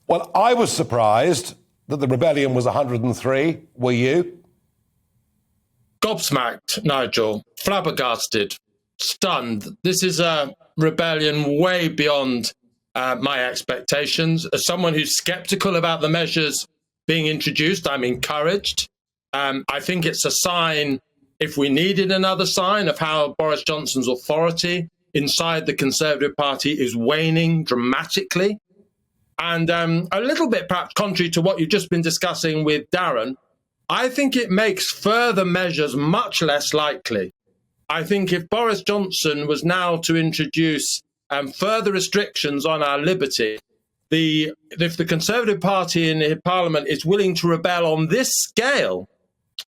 Well, I was surprised that the rebellion was 103. Were you? Gobsmacked, Nigel. Flabbergasted. Stunned. This is a rebellion way beyond my expectations. As someone who's sceptical about the measures being introduced, I'm encouraged. I think it's a sign, if we needed another sign, of how Boris Johnson's authority inside the Conservative Party is waning dramatically. And a little bit perhaps contrary to what you've just been discussing with Darren, I think it makes further measures much less likely. I think if Boris Johnson was now to introduce further restrictions on our liberty, if the Conservative Party in Parliament is willing to rebel on this scale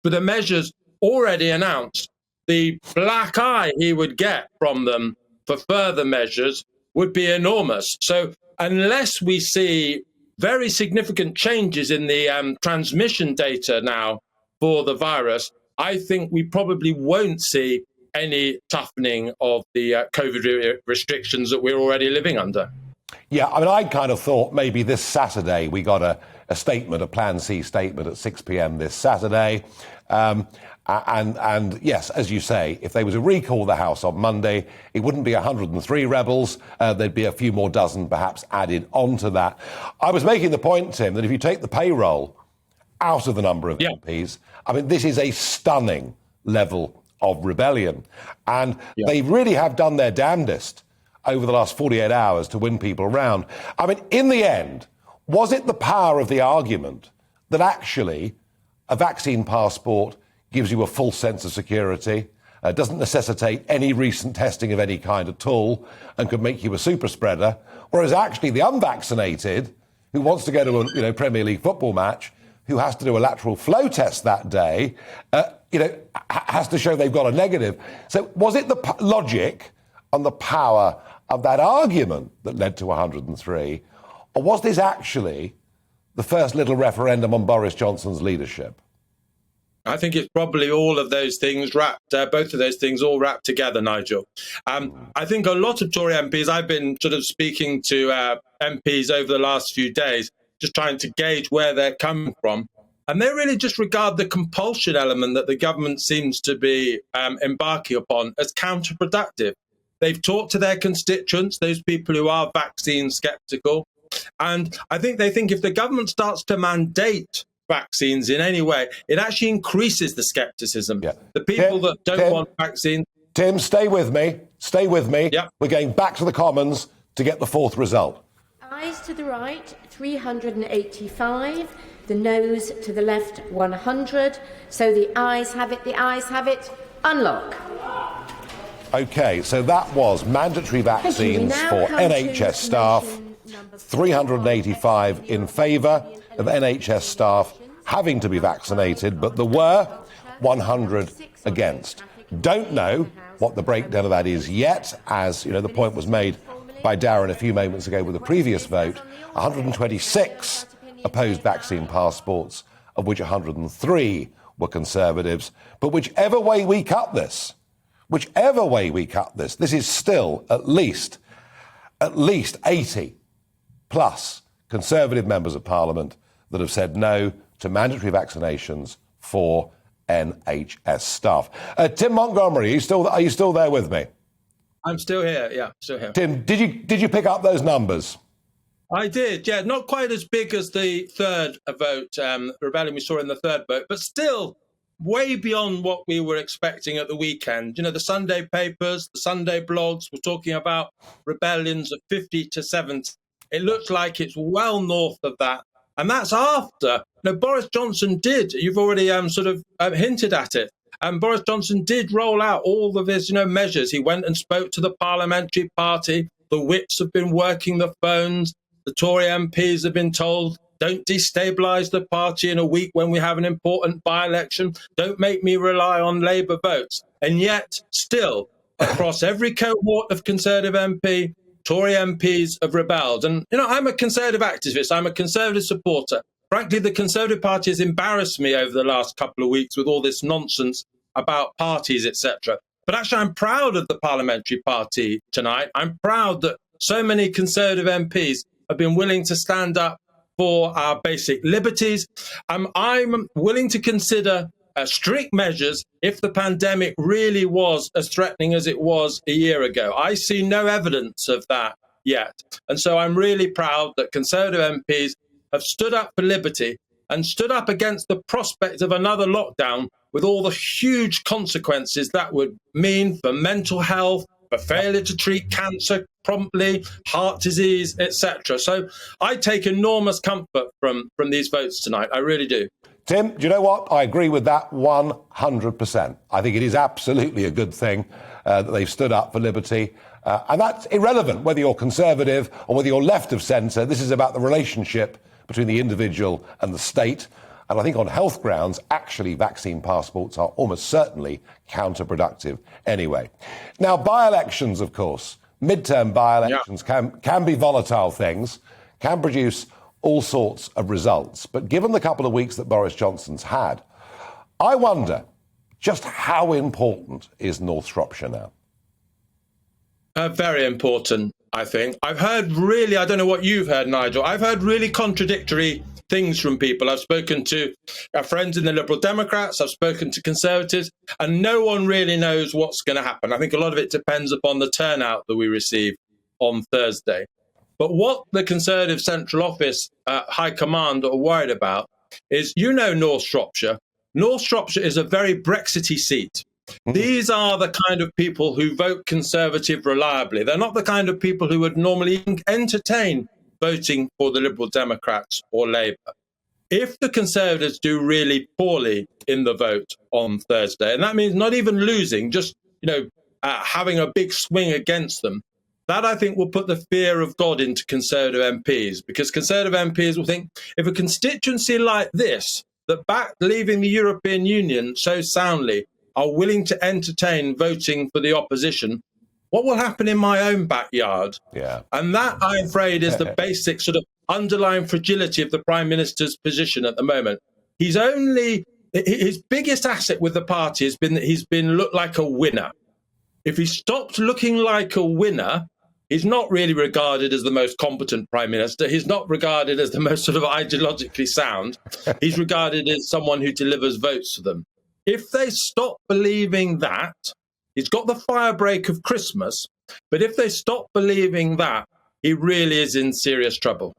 for the measures already announced, the black eye he would get from them for further measures would be enormous. So unless we see very significant changes in the transmission data now for the virus, I think we probably won't see any toughening of the COVID restrictions that we're already living under. Yeah, I mean, I kind of thought maybe this Saturday we got a statement, a Plan C statement at 6 p.m. this Saturday. And yes, as you say, if they were to recall the House on Monday, it wouldn't be 103 rebels. There'd be a few more dozen perhaps added onto that. I was making the point, Tim, that if you take the payroll out of the number of MPs, I mean, this is a stunning level of rebellion. And they really have done their damnedest over the last 48 hours to win people around. I mean, in the end, was it the power of the argument that actually a vaccine passport gives you a full sense of security, doesn't necessitate any recent testing of any kind at all, and could make you a super spreader, whereas actually the unvaccinated, who wants to go to a Premier League football match, who has to do a lateral flow test that day, has to show they've got a negative. So was it the logic and the power of that argument that led to 103, or was this actually the first little referendum on Boris Johnson's leadership? I think it's probably all of those things both of those things all wrapped together, Nigel. I think a lot of Tory MPs, I've been sort of speaking to MPs over the last few days, just trying to gauge where they're coming from. And they really just regard the compulsion element that the government seems to be embarking upon as counterproductive. They've talked to their constituents, those people who are vaccine sceptical. And I think they think if the government starts to mandate vaccines in any way, it actually increases the scepticism. Yeah. The people that don't want vaccines. Tim, stay with me. Stay with me. Yep. We're going back to the Commons to get the fourth result. Ayes to the right, 385. The noes to the left, 100. So the ayes have it, the ayes have it. Unlock. OK, so that was mandatory vaccines for NHS staff. 385 in favour of NHS staff having to be vaccinated, but there were 100 against. Don't know what the breakdown of that is yet, as the point was made by Darren a few moments ago with the previous vote. 126 opposed vaccine passports, of which 103 were Conservatives. But whichever way we cut this, this is still at least 80 plus Conservative members of Parliament that have said no to mandatory vaccinations for NHS staff. Tim Montgomerie, are you still there with me? I'm still here, yeah, still here. Tim, did you pick up those numbers? I did, yeah. Not quite as big as the third vote, rebellion we saw in the third vote, but still way beyond what we were expecting at the weekend. The Sunday papers, the Sunday blogs were talking about rebellions of 50 to 70. It looks like it's well north of that. And that's after Boris Johnson did, you've already hinted at it, and Boris Johnson did roll out all of his measures. He went and spoke to the parliamentary party. The whips have been working the phones. The Tory MPs have been told, don't destabilise the party in a week when we have an important by-election. Don't make me rely on Labour votes. And yet, still, across every cohort of Conservative MP, Tory MPs have rebelled. And, I'm a Conservative activist. I'm a Conservative supporter. Frankly, the Conservative Party has embarrassed me over the last couple of weeks with all this nonsense about parties, etc. But actually, I'm proud of the parliamentary party tonight. I'm proud that so many Conservative MPs have been willing to stand up for our basic liberties. I'm willing to consider strict measures if the pandemic really was as threatening as it was a year ago. I see no evidence of that yet. And so I'm really proud that Conservative MPs have stood up for liberty and stood up against the prospect of another lockdown with all the huge consequences that would mean for mental health, for failure to treat cancer promptly, heart disease, etc. So I take enormous comfort from these votes tonight. I really do. Tim, do you know what? I agree with that 100%. I think it is absolutely a good thing that they've stood up for liberty. And that's irrelevant whether you're Conservative or whether you're left of centre. This is about the relationship between the individual and the state. And I think on health grounds, actually, vaccine passports are almost certainly counterproductive anyway. Now, by-elections, of course, midterm by-elections can be volatile things, can produce all sorts of results. But given the couple of weeks that Boris Johnson's had, I wonder just how important is North Shropshire now? Very important, I think. I've heard really, I don't know what you've heard, Nigel, I've heard really contradictory things from people. I've spoken to our friends in the Liberal Democrats, I've spoken to Conservatives, and no one really knows what's going to happen. I think a lot of it depends upon the turnout that we receive on Thursday. But what the Conservative Central Office High Command are worried about is, North Shropshire. North Shropshire is a very Brexity seat. These are the kind of people who vote Conservative reliably. They're not the kind of people who would normally entertain voting for the Liberal Democrats or Labour. If the Conservatives do really poorly in the vote on Thursday, and that means not even losing, just having a big swing against them, that, I think, will put the fear of God into Conservative MPs, because Conservative MPs will think, if a constituency like this, that back leaving the European Union so soundly, are willing to entertain voting for the opposition, what will happen in my own backyard? Yeah. And that, I'm afraid, is the basic sort of underlying fragility of the Prime Minister's position at the moment. His biggest asset with the party has been that he's been looked like a winner. If he stopped looking like a winner, he's not really regarded as the most competent Prime Minister. He's not regarded as the most sort of ideologically sound. He's regarded as someone who delivers votes to them. If they stop believing that, he's got the firebreak of Christmas, but if they stop believing that, he really is in serious trouble.